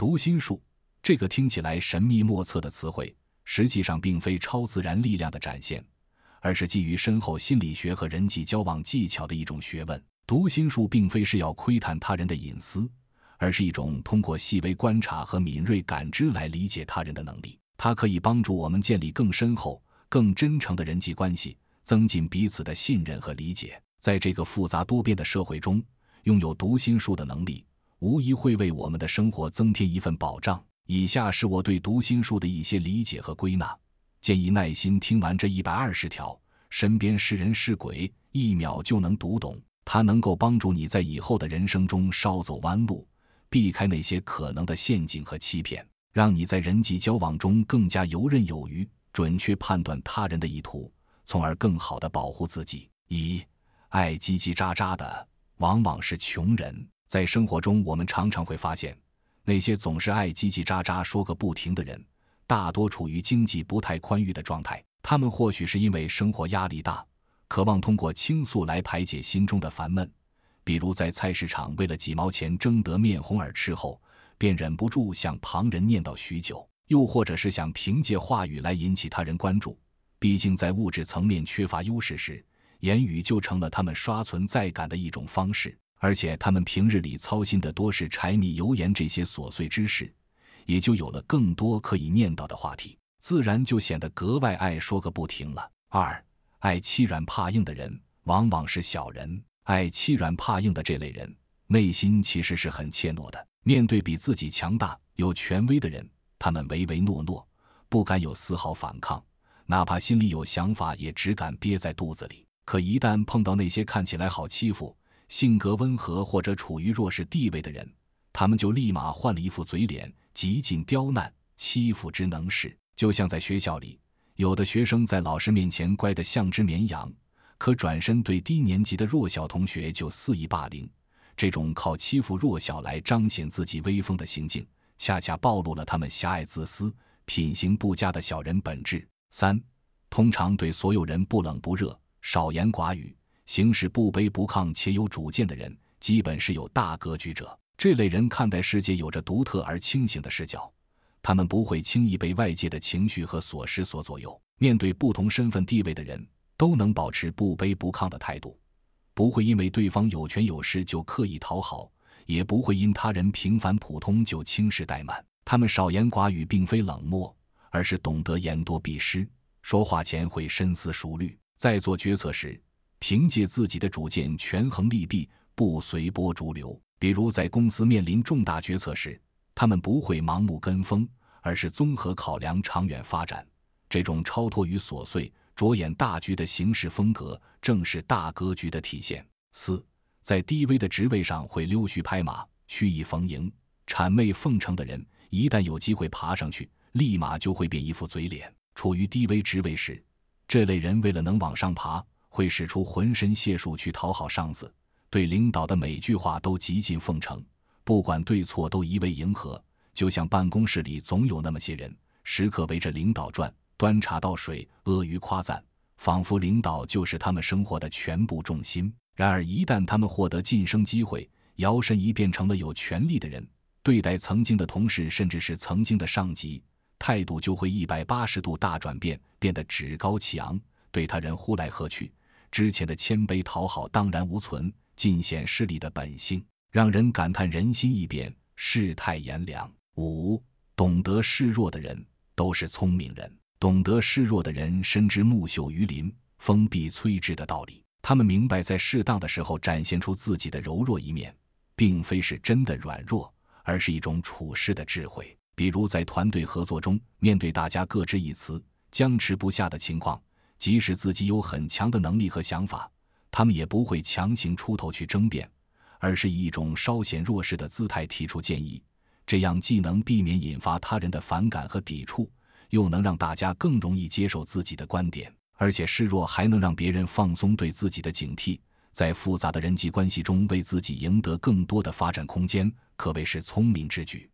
读心术这个听起来神秘莫测的词汇，实际上并非超自然力量的展现，而是基于深厚心理学和人际交往技巧的一种学问。读心术并非是要窥探他人的隐私，而是一种通过细微观察和敏锐感知来理解他人的能力。它可以帮助我们建立更深厚、更真诚的人际关系，增进彼此的信任和理解。在这个复杂多变的社会中，拥有读心术的能力，无疑会为我们的生活增添一份保障。以下是我对读心术的一些理解和归纳，建议耐心听完这120条，身边是人是鬼，1秒就能读懂。它能够帮助你在以后的人生中少走弯路，避开那些可能的陷阱和欺骗，让你在人际交往中更加游刃有余，准确判断他人的意图，从而更好地保护自己。爱叽叽喳喳的往往是穷人。在生活中，我们常常会发现，那些总是爱叽叽喳喳说个不停的人，大多处于经济不太宽裕的状态。他们或许是因为生活压力大，渴望通过倾诉来排解心中的烦闷，比如在菜市场为了几毛钱争得面红耳赤后，便忍不住向旁人念叨许久；又或者是想凭借话语来引起他人关注，毕竟在物质层面缺乏优势时，言语就成了他们刷存在感的一种方式。而且他们平日里操心的多是柴米油盐这些琐碎之事，也就有了更多可以念叨的话题，自然就显得格外爱说个不停了。爱欺软怕硬的人往往是小人。爱欺软怕硬的这类人，内心其实是很怯懦的，面对比自己强大、有权威的人，他们唯唯诺诺，不敢有丝毫反抗，哪怕心里有想法也只敢憋在肚子里。可一旦碰到那些看起来好欺负、性格温和或者处于弱势地位的人，他们就立马换了一副嘴脸，极尽刁难，欺负之能事。就像在学校里，有的学生在老师面前乖得像只绵羊，可转身对低年级的弱小同学就肆意霸凌。这种靠欺负弱小来彰显自己威风的行径，恰恰暴露了他们狭隘自私、品行不佳的小人本质。通常对所有人不冷不热，少言寡语，行事不卑不亢且有主见的人，基本是有大格局者。这类人看待世界有着独特而清醒的视角，他们不会轻易被外界的情绪和琐事所左右，面对不同身份地位的人，都能保持不卑不亢的态度，不会因为对方有权有势就刻意讨好，也不会因他人平凡普通就轻视怠慢。他们少言寡语并非冷漠，而是懂得言多必失，说话前会深思熟虑，在做决策时凭借自己的主见权衡利弊，不随波逐流。比如在公司面临重大决策时，他们不会盲目跟风，而是综合考量长远发展。这种超脱于琐碎、着眼大局的行事风格，正是大格局的体现。在低微的职位上会溜须拍马、曲意逢迎、谄媚奉承的人，一旦有机会爬上去，立马就会变一副嘴脸。处于低微职位时，这类人为了能往上爬，会使出浑身解数去讨好上司，对领导的每句话都极尽奉承，不管对错都一味迎合。就像办公室里总有那么些人，时刻围着领导转，端茶倒水，阿谀夸赞，仿佛领导就是他们生活的全部重心。然而一旦他们获得晋升机会，摇身一变成了有权力的人，对待曾经的同事甚至是曾经的上级，态度就会180度大转变，变得趾高气昂，对他人呼来喝去，之前的谦卑讨好荡然无存，尽显势利的本性，让人感叹人心易变，世态炎凉。懂得示弱的人都是聪明人。懂得示弱的人深知木秀于林，风必摧之的道理，他们明白在适当的时候展现出自己的柔弱一面，并非是真的软弱，而是一种处事的智慧。比如在团队合作中，面对大家各执一词、僵持不下的情况，即使自己有很强的能力和想法，他们也不会强行出头去争辩，而是以一种稍显弱势的姿态提出建议，这样既能避免引发他人的反感和抵触，又能让大家更容易接受自己的观点，而且示弱还能让别人放松对自己的警惕，在复杂的人际关系中为自己赢得更多的发展空间，可谓是聪明之举。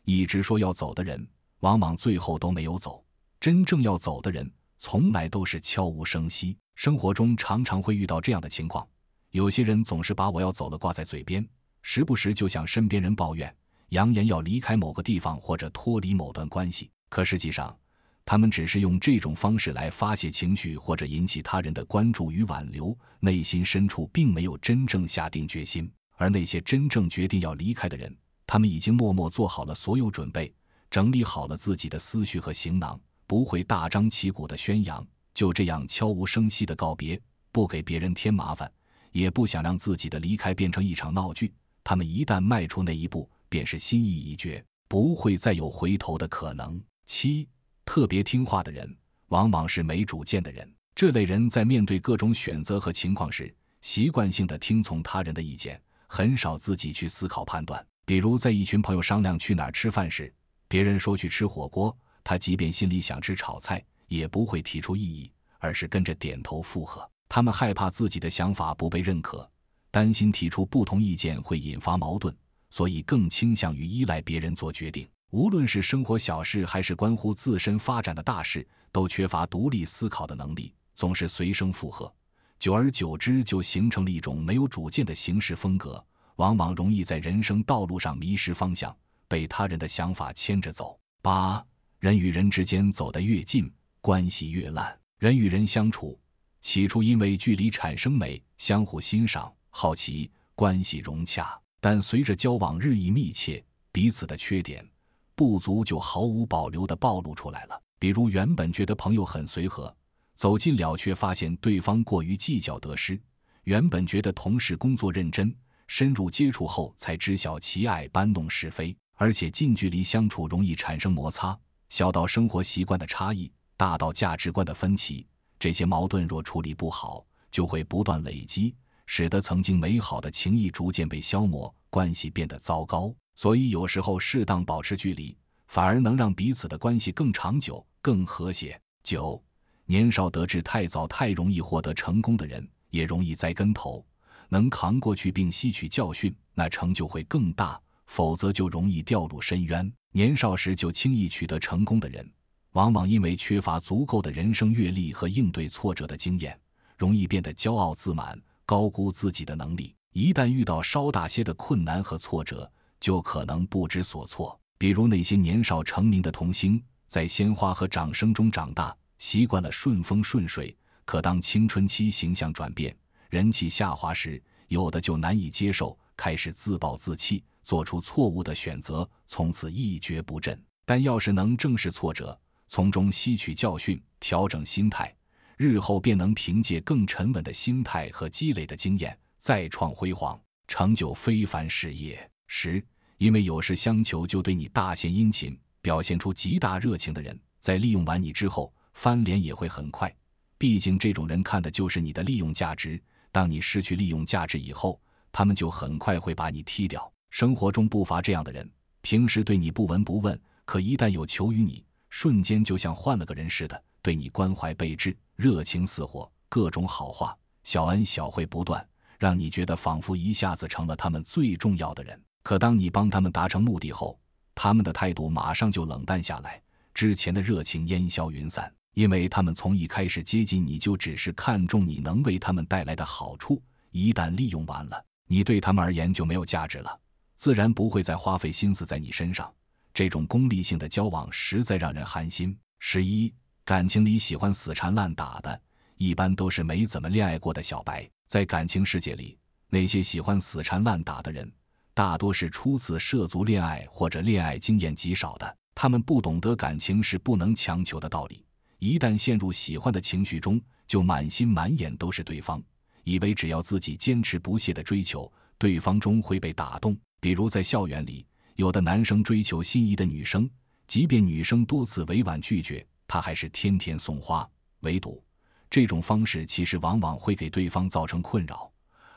一直说要走的人，往往最后都没有走，真正要走的人，从来都是悄无声息。生活中常常会遇到这样的情况，有些人总是把我要走了挂在嘴边，时不时就向身边人抱怨，扬言要离开某个地方或者脱离某段关系，可实际上他们只是用这种方式来发泄情绪或者引起他人的关注与挽留，内心深处并没有真正下定决心。而那些真正决定要离开的人，他们已经默默做好了所有准备，整理好了自己的思绪和行囊，不会大张旗鼓地宣扬，就这样悄无声息地告别，不给别人添麻烦，也不想让自己的离开变成一场闹剧。他们一旦迈出那一步，便是心意已决，不会再有回头的可能。7. 特别听话的人往往是没主见的人。这类人在面对各种选择和情况时，习惯性地听从他人的意见，很少自己去思考判断。比如在一群朋友商量去哪儿吃饭时，别人说去吃火锅，他即便心里想吃炒菜，也不会提出异议，而是跟着点头附和。他们害怕自己的想法不被认可，担心提出不同意见会引发矛盾，所以更倾向于依赖别人做决定。无论是生活小事还是关乎自身发展的大事，都缺乏独立思考的能力，总是随声附和，久而久之就形成了一种没有主见的行事风格，往往容易在人生道路上迷失方向，被他人的想法牵着走。8. 人与人之间走得越近，关系越烂。人与人相处，起初因为距离产生美，相互欣赏、好奇，关系融洽，但随着交往日益密切，彼此的缺点、不足就毫无保留地暴露出来了。比如原本觉得朋友很随和，走近了却发现对方过于计较得失；原本觉得同事工作认真，深入接触后才知晓其爱搬弄是非。而且近距离相处容易产生摩擦，小到生活习惯的差异，大到价值观的分歧，这些矛盾若处理不好，就会不断累积，使得曾经美好的情谊逐渐被消磨，关系变得糟糕。所以有时候适当保持距离，反而能让彼此的关系更长久、更和谐。9. 年少得志太早太容易获得成功的人，也容易栽跟头。能扛过去并吸取教训，那成就会更大，否则就容易掉入深渊。年少时就轻易取得成功的人，往往因为缺乏足够的人生阅历和应对挫折的经验，容易变得骄傲自满，高估自己的能力。一旦遇到稍大些的困难和挫折，就可能不知所措。比如那些年少成名的童星，在鲜花和掌声中长大，习惯了顺风顺水，可当青春期形象转变，人气下滑时，有的就难以接受，开始自暴自弃，做出错误的选择，从此一蹶不振。但要是能正视挫折，从中吸取教训，调整心态，日后便能凭借更沉稳的心态和积累的经验，再创辉煌，成就非凡事业。10. 因为有事相求就对你大献殷勤，表现出极大热情的人，在利用完你之后，翻脸也会很快。毕竟这种人看的就是你的利用价值，当你失去利用价值以后，他们就很快会把你踢掉。生活中不乏这样的人，平时对你不闻不问，可一旦有求于你，瞬间就像换了个人似的，对你关怀备至，热情似火，各种好话、小恩小惠不断，让你觉得仿佛一下子成了他们最重要的人。可当你帮他们达成目的后，他们的态度马上就冷淡下来，之前的热情烟消云散，因为他们从一开始接近你就只是看重你能为他们带来的好处，一旦利用完了，你对他们而言就没有价值了，自然不会再花费心思在你身上。这种功利性的交往实在让人寒心。11. 感情里喜欢死缠烂打的，一般都是没怎么恋爱过的小白。在感情世界里，那些喜欢死缠烂打的人，大多是初次涉足恋爱或者恋爱经验极少的。他们不懂得感情是不能强求的道理，一旦陷入喜欢的情绪中，就满心满眼都是对方，以为只要自己坚持不懈的追求，对方终会被打动。比如在校园里，有的男生追求心仪的女生，即便女生多次委婉拒绝，他还是天天送花围堵。这种方式其实往往会给对方造成困扰，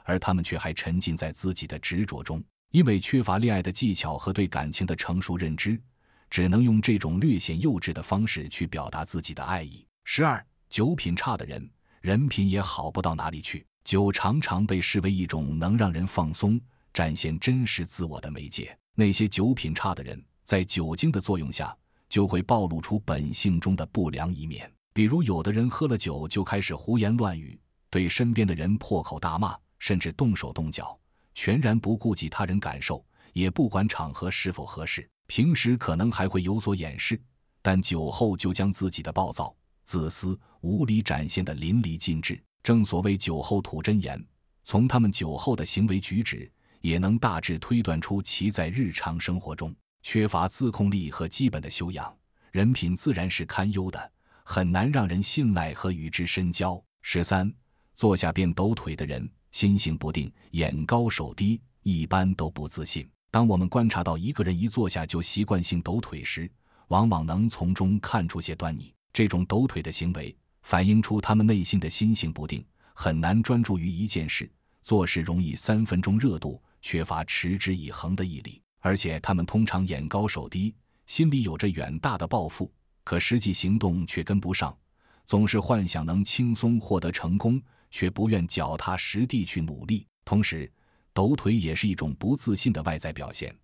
而他们却还沉浸在自己的执着中。因为缺乏恋爱的技巧和对感情的成熟认知，只能用这种略显幼稚的方式去表达自己的爱意。12. 酒品差的人，人品也好不到哪里去。酒常常被视为一种能让人放松、展现真实自我的媒介。那些酒品差的人，在酒精的作用下，就会暴露出本性中的不良一面。比如有的人喝了酒就开始胡言乱语，对身边的人破口大骂，甚至动手动脚，全然不顾及他人感受，也不管场合是否合适，平时可能还会有所掩饰，但酒后就将自己的暴躁、自私、无理展现得淋漓尽致。正所谓酒后吐真言，从他们酒后的行为举止，也能大致推断出其在日常生活中缺乏自控力和基本的修养，人品自然是堪忧的，很难让人信赖和与之深交。13. 坐下便抖腿的人，心性不定，眼高手低，一般都不自信。当我们观察到一个人一坐下就习惯性抖腿时，往往能从中看出些端倪。这种抖腿的行为反映出他们内心的心性不定，很难专注于一件事，做事容易3分钟热度，缺乏持之以恒的毅力。而且他们通常眼高手低，心里有着远大的抱负，可实际行动却跟不上，总是幻想能轻松获得成功，却不愿脚踏实地去努力。同时，抖腿也是一种不自信的外在表现，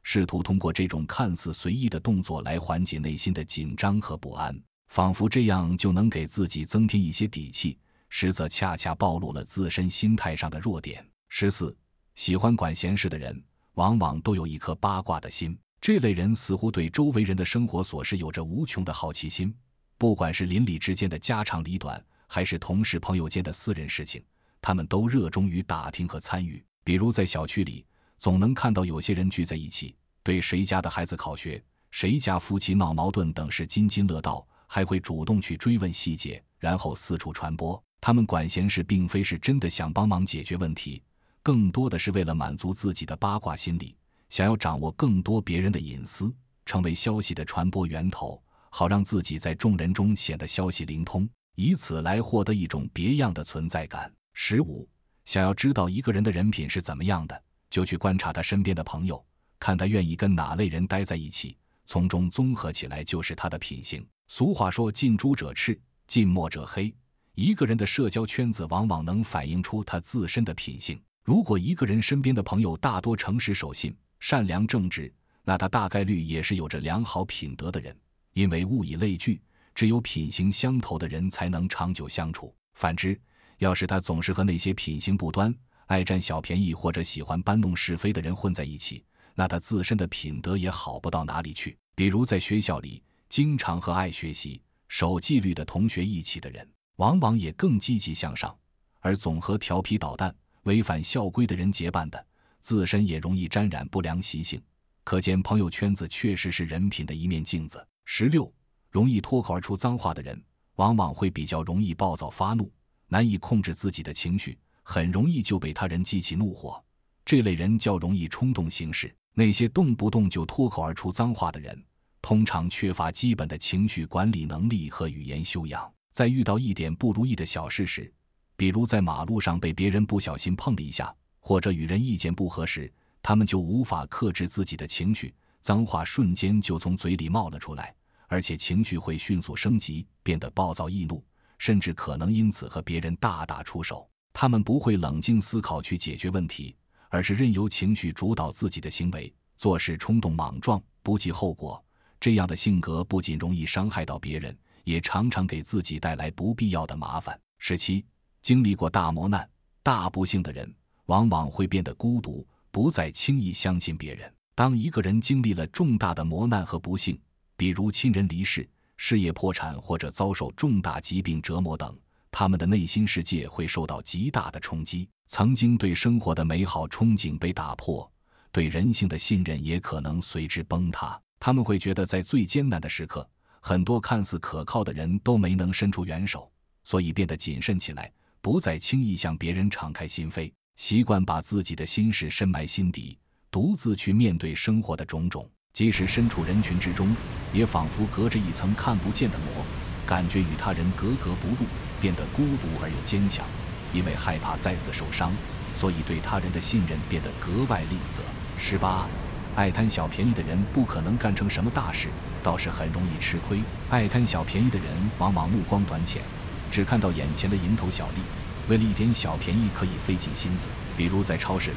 试图通过这种看似随意的动作来缓解内心的紧张和不安，仿佛这样就能给自己增添一些底气，实则恰恰暴露了自身心态上的弱点。14. 喜欢管闲事的人，往往都有一颗八卦的心。这类人似乎对周围人的生活琐事有着无穷的好奇心，不管是邻里之间的家长里短，还是同事朋友间的私人事情，他们都热衷于打听和参与。比如在小区里，总能看到有些人聚在一起，对谁家的孩子考学、谁家夫妻闹矛盾等事津津乐道，还会主动去追问细节，然后四处传播。他们管闲事并非是真的想帮忙解决问题，更多的是为了满足自己的八卦心理，想要掌握更多别人的隐私，成为消息的传播源头，好让自己在众人中显得消息灵通，以此来获得一种别样的存在感。15. 想要知道一个人的人品是怎么样的，就去观察他身边的朋友，看他愿意跟哪类人待在一起，从中综合起来就是他的品行。俗话说近朱者赤，近墨者黑，一个人的社交圈子往往能反映出他自身的品性。如果一个人身边的朋友大多诚实守信、善良正直，那他大概率也是有着良好品德的人，因为物以类聚，只有品行相投的人才能长久相处。反之，要是他总是和那些品行不端、爱占小便宜或者喜欢搬弄是非的人混在一起，那他自身的品德也好不到哪里去。比如在学校里，经常和爱学习、守纪律的同学一起的人，往往也更积极向上，而总和调皮捣蛋、违反校规的人结伴的，自身也容易沾染不良习性。可见朋友圈子确实是人品的一面镜子。16. 容易脱口而出脏话的人，往往会比较容易暴躁发怒，难以控制自己的情绪，很容易就被他人激起怒火。这类人较容易冲动行事。那些动不动就脱口而出脏话的人，通常缺乏基本的情绪管理能力和语言修养。在遇到一点不如意的小事时，比如在马路上被别人不小心碰了一下，或者与人意见不合时，他们就无法克制自己的情绪，脏话瞬间就从嘴里冒了出来，而且情绪会迅速升级，变得暴躁易怒，甚至可能因此和别人大打出手。他们不会冷静思考去解决问题，而是任由情绪主导自己的行为，做事冲动莽撞，不计后果。这样的性格不仅容易伤害到别人，也常常给自己带来不必要的麻烦。17. 经历过大磨难、大不幸的人，往往会变得孤独，不再轻易相信别人。当一个人经历了重大的磨难和不幸，比如亲人离世、事业破产或者遭受重大疾病折磨等，他们的内心世界会受到极大的冲击，曾经对生活的美好憧憬被打破，对人性的信任也可能随之崩塌。他们会觉得在最艰难的时刻，很多看似可靠的人都没能伸出援手，所以变得谨慎起来，不再轻易向别人敞开心扉，习惯把自己的心事深埋心底，独自去面对生活的种种。即使身处人群之中，也仿佛隔着一层看不见的膜，感觉与他人格格不入，变得孤独而又坚强。因为害怕再次受伤，所以对他人的信任变得格外吝啬。18. 爱贪小便宜的人不可能干成什么大事，倒是很容易吃亏。爱贪小便宜的人往往目光短浅，只看到眼前的蝇头小利，为了一点小便宜可以费尽心思。比如在超市里，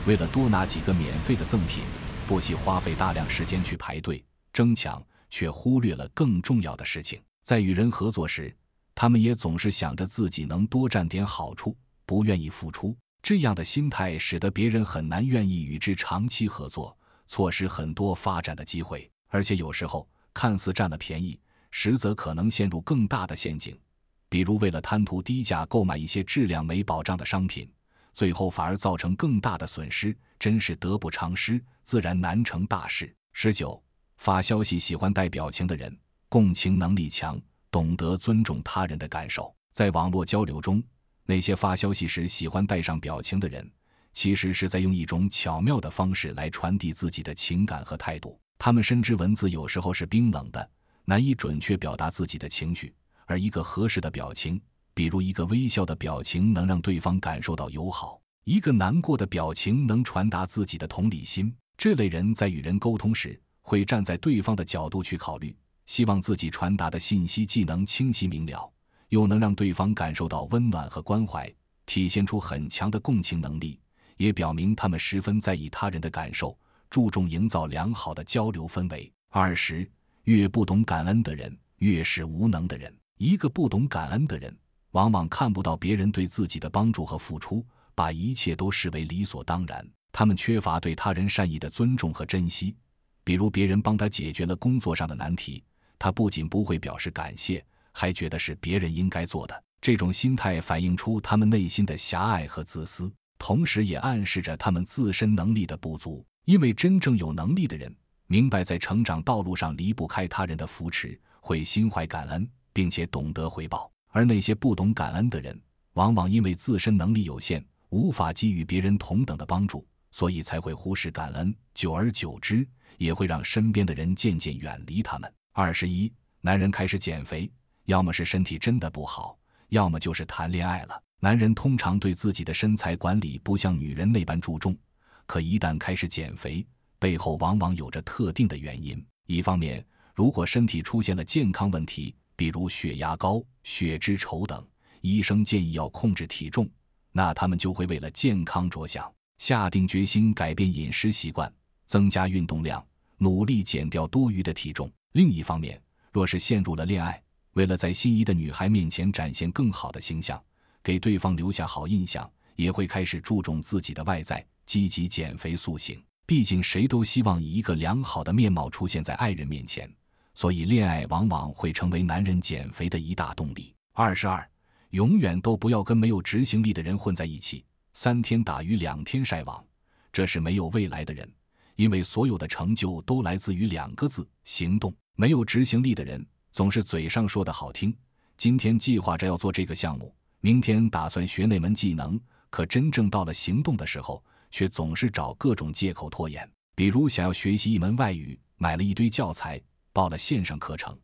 为了多拿几个免费的赠品，不惜花费大量时间去排队争抢，却忽略了更重要的事情。在与人合作时，他们也总是想着自己能多占点好处，不愿意付出。这样的心态使得别人很难愿意与之长期合作，错失很多发展的机会，而且有时候看似占了便宜，实则可能陷入更大的陷阱。比如为了贪图低价购买一些质量没保障的商品，最后反而造成更大的损失，真是得不偿失，自然难成大事。19. 发消息喜欢带表情的人，共情能力强，懂得尊重他人的感受。在网络交流中，那些发消息时喜欢带上表情的人，其实是在用一种巧妙的方式来传递自己的情感和态度。他们深知文字有时候是冰冷的，难以准确表达自己的情绪，而一个合适的表情，比如一个微笑的表情，能让对方感受到友好；一个难过的表情能传达自己的同理心。这类人在与人沟通时，会站在对方的角度去考虑，希望自己传达的信息既能清晰明了，又能让对方感受到温暖和关怀，体现出很强的共情能力，也表明他们十分在意他人的感受，注重营造良好的交流氛围。20. 越不懂感恩的人，越是无能的人。一个不懂感恩的人，往往看不到别人对自己的帮助和付出，把一切都视为理所当然。他们缺乏对他人善意的尊重和珍惜，比如别人帮他解决了工作上的难题，他不仅不会表示感谢，还觉得是别人应该做的。这种心态反映出他们内心的狭隘和自私，同时也暗示着他们自身能力的不足。因为真正有能力的人，明白在成长道路上离不开他人的扶持，会心怀感恩，并且懂得回报。而那些不懂感恩的人，往往因为自身能力有限，无法给予别人同等的帮助，所以才会忽视感恩，久而久之，也会让身边的人渐渐远离他们。21. 男人开始减肥，要么是身体真的不好，要么就是谈恋爱了。男人通常对自己的身材管理不像女人那般注重，可一旦开始减肥，背后往往有着特定的原因。一方面，如果身体出现了健康问题，比如血压高、血脂稠等，医生建议要控制体重，那他们就会为了健康着想，下定决心改变饮食习惯，增加运动量，努力减掉多余的体重。另一方面，若是陷入了恋爱，为了在心仪的女孩面前展现更好的形象，给对方留下好印象，也会开始注重自己的外在，积极减肥塑形。毕竟谁都希望以一个良好的面貌出现在爱人面前，所以恋爱往往会成为男人减肥的一大动力。22. 永远都不要跟没有执行力的人混在一起，3天打鱼2天晒网，这是没有未来的人，因为所有的成就都来自于2个字：行动。没有执行力的人总是嘴上说的好听，今天计划着要做这个项目，明天打算学那门技能，可真正到了行动的时候，却总是找各种借口拖延。比如想要学习一门外语，买了一堆教材，报了线上课程，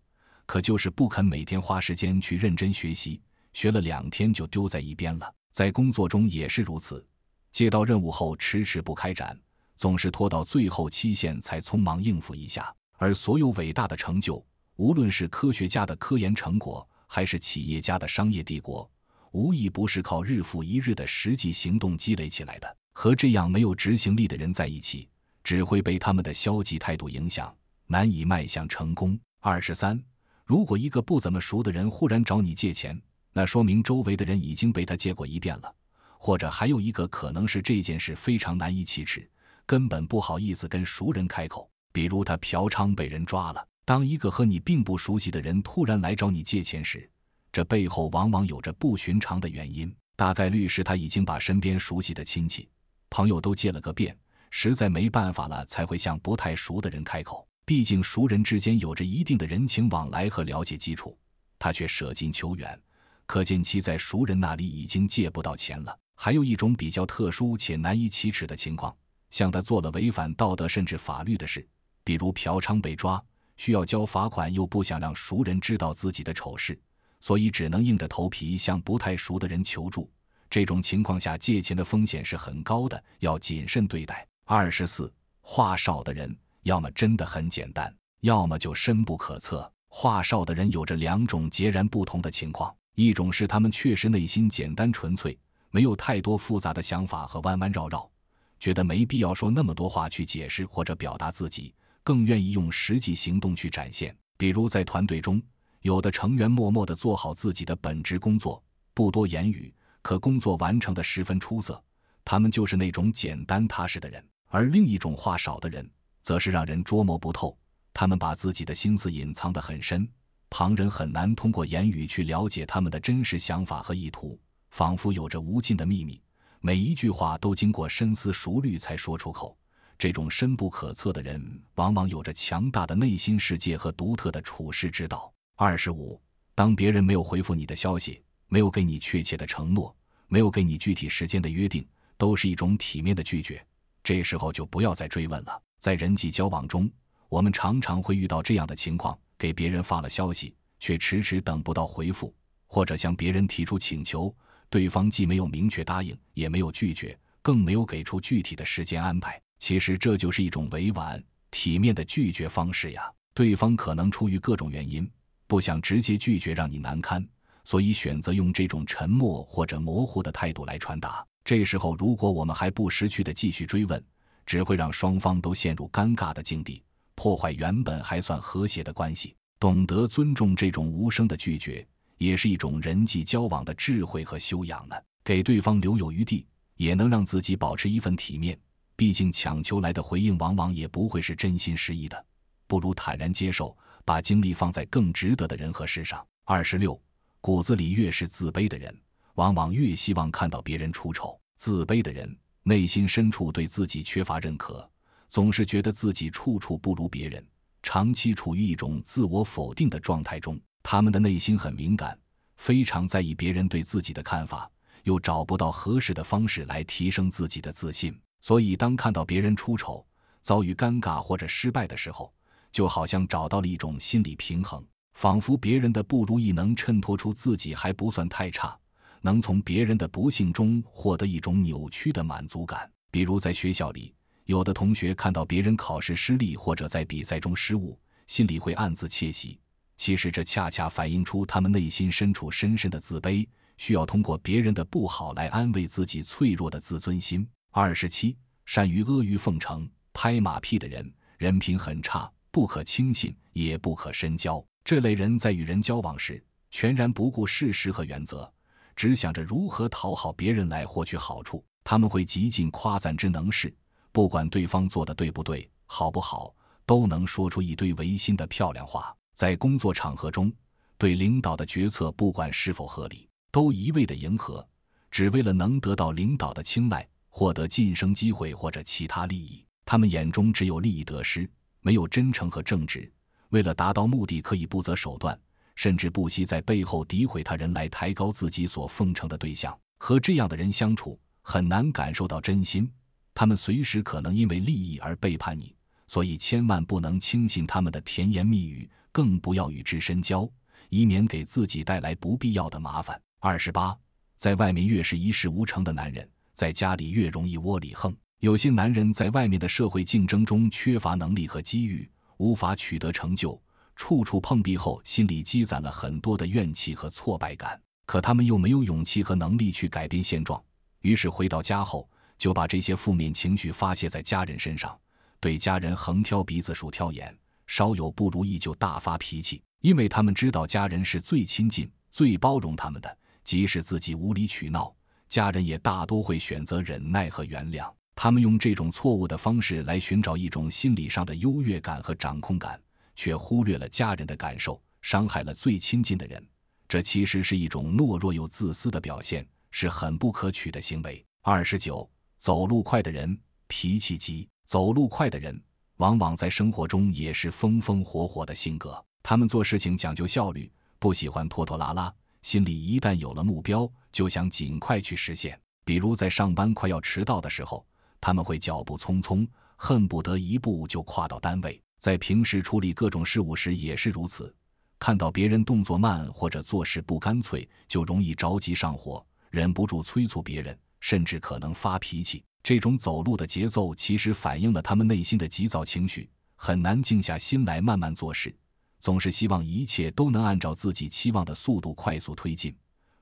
可就是不肯每天花时间去认真学习，学了2天就丢在一边了。在工作中也是如此，接到任务后迟迟不开展，总是拖到最后期限才匆忙应付一下。而所有伟大的成就，无论是科学家的科研成果，还是企业家的商业帝国，无一不是靠日复一日的实际行动积累起来的。和这样没有执行力的人在一起，只会被他们的消极态度影响，难以迈向成功。23. 如果一个不怎么熟的人忽然找你借钱，那说明周围的人已经被他借过一遍了，或者还有一个可能是这件事非常难以启齿，根本不好意思跟熟人开口。比如他嫖娼被人抓了。当一个和你并不熟悉的人突然来找你借钱时，这背后往往有着不寻常的原因，大概率是他已经把身边熟悉的亲戚、朋友都借了个遍，实在没办法了才会向不太熟的人开口。毕竟熟人之间有着一定的人情往来和了解基础，他却舍近求远，可见其在熟人那里已经借不到钱了。还有一种比较特殊且难以启齿的情况，像他做了违反道德甚至法律的事，比如嫖娼被抓，需要交罚款，又不想让熟人知道自己的丑事，所以只能硬着头皮向不太熟的人求助。这种情况下借钱的风险是很高的，要谨慎对待。24. 话少的人要么真的很简单，要么就深不可测。话少的人有着2种截然不同的情况，一种是他们确实内心简单纯粹，没有太多复杂的想法和弯弯绕绕，觉得没必要说那么多话去解释或者表达自己，更愿意用实际行动去展现。比如在团队中，有的成员默默地做好自己的本职工作，不多言语，可工作完成得十分出色，他们就是那种简单踏实的人；而另一种话少的人，则是让人捉摸不透，他们把自己的心思隐藏得很深，旁人很难通过言语去了解他们的真实想法和意图，仿佛有着无尽的秘密，每一句话都经过深思熟虑才说出口。这种深不可测的人往往有着强大的内心世界和独特的处世之道。25. 当别人没有回复你的消息，没有给你确切的承诺，没有给你具体时间的约定，都是一种体面的拒绝，这时候就不要再追问了。在人际交往中，我们常常会遇到这样的情况，给别人发了消息，却迟迟等不到回复，或者向别人提出请求，对方既没有明确答应，也没有拒绝，更没有给出具体的时间安排。其实这就是一种委婉体面的拒绝方式呀。对方可能出于各种原因，不想直接拒绝让你难堪，所以选择用这种沉默或者模糊的态度来传达。这时候如果我们还不识趣地继续追问，只会让双方都陷入尴尬的境地，破坏原本还算和谐的关系。懂得尊重这种无声的拒绝，也是一种人际交往的智慧和修养呢。给对方留有余地，也能让自己保持一份体面，毕竟强求来的回应往往也不会是真心实意的，不如坦然接受，把精力放在更值得的人和事上。26. 骨子里越是自卑的人，往往越希望看到别人出丑。自卑的人内心深处对自己缺乏认可，总是觉得自己处处不如别人，长期处于一种自我否定的状态中。他们的内心很敏感，非常在意别人对自己的看法，又找不到合适的方式来提升自己的自信。所以当看到别人出丑，遭遇尴尬或者失败的时候，就好像找到了一种心理平衡，仿佛别人的不如意能衬托出自己还不算太差，能从别人的不幸中获得一种扭曲的满足感。比如在学校里，有的同学看到别人考试失利或者在比赛中失误，心里会暗自窃喜，其实这恰恰反映出他们内心深处深深的自卑，需要通过别人的不好来安慰自己脆弱的自尊心。27. 善于阿谀奉承、拍马屁的人，人品很差，不可轻信，也不可深交。这类人在与人交往时，全然不顾事实和原则，只想着如何讨好别人来获取好处。他们会极尽夸赞之能事，不管对方做的对不对、好不好，都能说出一堆违心的漂亮话。在工作场合中，对领导的决策不管是否合理，都一味的迎合，只为了能得到领导的青睐，获得晋升机会或者其他利益。他们眼中只有利益得失，没有真诚和正直，为了达到目的可以不择手段，甚至不惜在背后诋毁他人来抬高自己所奉承的对象。和这样的人相处，很难感受到真心，他们随时可能因为利益而背叛你，所以千万不能轻信他们的甜言蜜语，更不要与之深交，以免给自己带来不必要的麻烦。28. 在外面越是一事无成的男人，在家里越容易窝里横。有些男人在外面的社会竞争中缺乏能力和机遇，无法取得成就，处处碰壁后心里积攒了很多的怨气和挫败感，可他们又没有勇气和能力去改变现状，于是回到家后就把这些负面情绪发泄在家人身上，对家人横挑鼻子竖挑眼，稍有不如意就大发脾气。因为他们知道家人是最亲近、最包容他们的，即使自己无理取闹，家人也大多会选择忍耐和原谅。他们用这种错误的方式来寻找一种心理上的优越感和掌控感，却忽略了家人的感受，伤害了最亲近的人。这其实是一种懦弱又自私的表现，是很不可取的行为。29. 走路快的人，脾气急。走路快的人往往在生活中也是风风火火的性格，他们做事情讲究效率，不喜欢拖拖拉拉，心里一旦有了目标，就想尽快去实现。比如在上班快要迟到的时候，他们会脚步匆匆，恨不得一步就跨到单位。在平时处理各种事务时也是如此，看到别人动作慢或者做事不干脆，就容易着急上火，忍不住催促别人，甚至可能发脾气。这种走路的节奏其实反映了他们内心的急躁情绪，很难静下心来慢慢做事，总是希望一切都能按照自己期望的速度快速推进。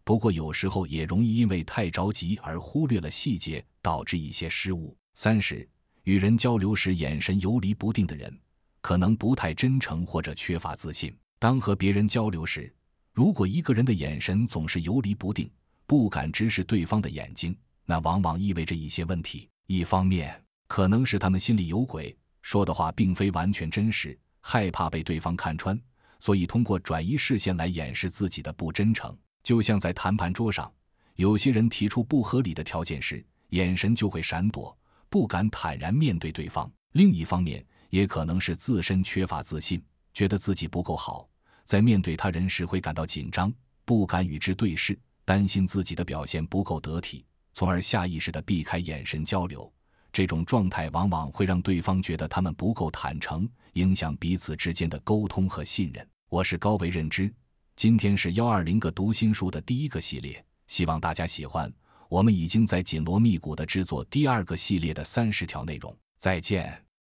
不过有时候也容易因为太着急而忽略了细节，导致一些失误。30. 与人交流时眼神游离不定的人，可能不太真诚或者缺乏自信。当和别人交流时，如果一个人的眼神总是游离不定，不敢直视对方的眼睛，那往往意味着一些问题。一方面，可能是他们心里有鬼，说的话并非完全真实，害怕被对方看穿，所以通过转移视线来掩饰自己的不真诚。就像在谈判桌上，有些人提出不合理的条件时，眼神就会闪躲，不敢坦然面对对方。另一方面，也可能是自身缺乏自信，觉得自己不够好，在面对他人时会感到紧张，不敢与之对视，担心自己的表现不够得体，从而下意识地避开眼神交流。这种状态往往会让对方觉得他们不够坦诚，影响彼此之间的沟通和信任。我是高维认知，今天是120个读心术的第一个系列，希望大家喜欢。我们已经在紧锣密鼓地制作第2个系列的30条内容。再见。